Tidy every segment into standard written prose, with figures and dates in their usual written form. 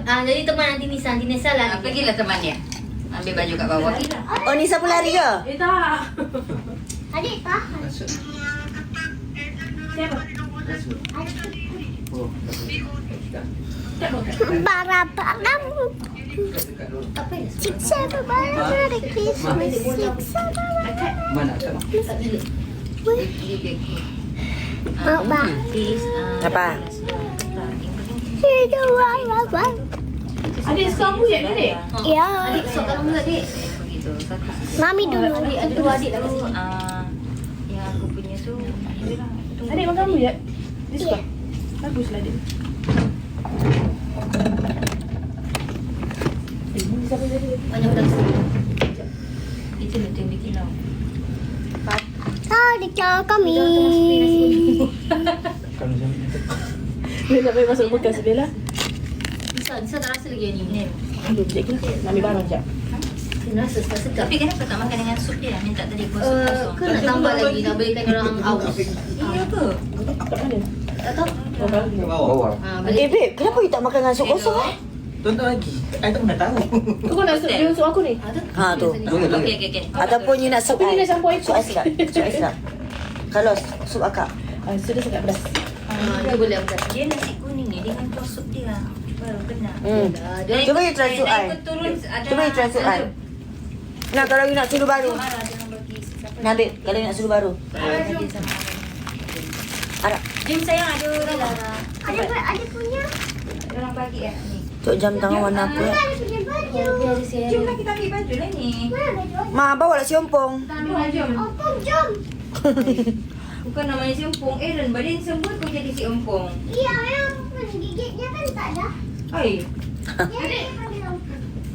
Jadi teman nanti Nisa lah. Pergilah teman dia. Ambil baju kat bawah. Oh, Nisa pun lari ke? Tak. Adik tak? Masuk. Siapa? Oh, Barang-barang Apa ya? siksa barang-barang Christmas siksa mana tak? barang Apa? hidup barang. Adik suka kamu ya, adik? Ya, Adik sok kamu adik. Begitu. Satu. mami dulu. Adik ada dua adik lagi. Yang aku punya tu. Adik makan kamu ya? Dia suka? Baguslah adik. Siapa jadi? Banyak dah. Itu lah tu yang bikin lau. Adiklah kami. Kalau jam Dia nak pergi masuk bekas dia lah. Nisa tak rasa lagi yang ni. Belum, sekejap lagi. Nak ambil barang sekejap. Saya rasa sedap. Tapi kenapa tak makan dengan sup dia? Minta tadi pun sup kosong. Ke nak tambah lagi nak berikan orang aus. Iya ke? Kat mana? Tak tahu. Oh, barang. ke bawah. Eh, babe, kenapa you tak makan dengan sup kosong? Tonton lagi. I tak pernah tahu. Kau nak sup dia sup aku ni? Ha, tu. Okey. Ataupun you nak sup Tapi dia dah campur air Sup ais tak? Sup ais tak? Kalau sup akak. Sudah sangat pedas. Dia boleh angkat. Dia nasi kuning ni dengan kuah sup dia. Baru kena. Cuba you try sup ais. Cuba you try sup ais. Nah, kalau you nak sudu baru. Nah, babe, kalau you nak sudu baru. Ada. Jom sayang ada Ada punya. orang bagi kan ni. Tok jam tangan warna apa? Ada punya baju. Jomlah kita ambil baju lah ni. Mana baju? Ma, bawa lah siompong. Oh, jom. Bukan namanya si empung. Aaron, badan sembut kau jadi si empung. Iya, memang gigitnya kan tak ada. Hai. Adik.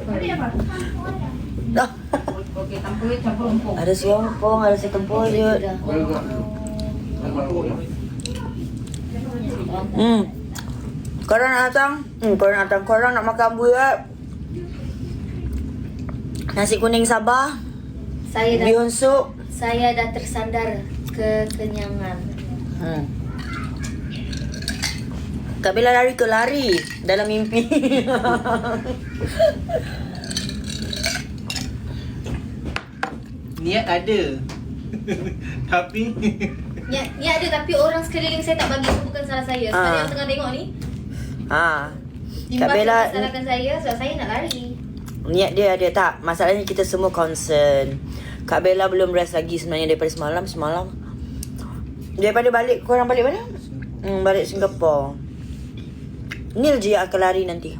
Adik apa? Dah. Okey, campur empung. Ada siompong, ada si tempoyak. Korang nak datang? Korang nak datang. Korang nak makan buat nasi kuning Sabah, bihun sup. Saya dah tersandar kekenyangan. Kak Bella lari ke lari dalam mimpi. Niat ada. Tapi Ni ada tapi orang sekeliling saya tak bagi. Itu bukan salah saya. Sekarang yang tengah tengok ni. Kak Kak Bella salahkan saya sebab saya nak lari. niat dia ada tak? Masalahnya kita semua concern. Kak Bella belum rest lagi sebenarnya daripada semalam. Daripada balik, korang balik mana? Balik Singapore. Nil je yang akan lari nanti.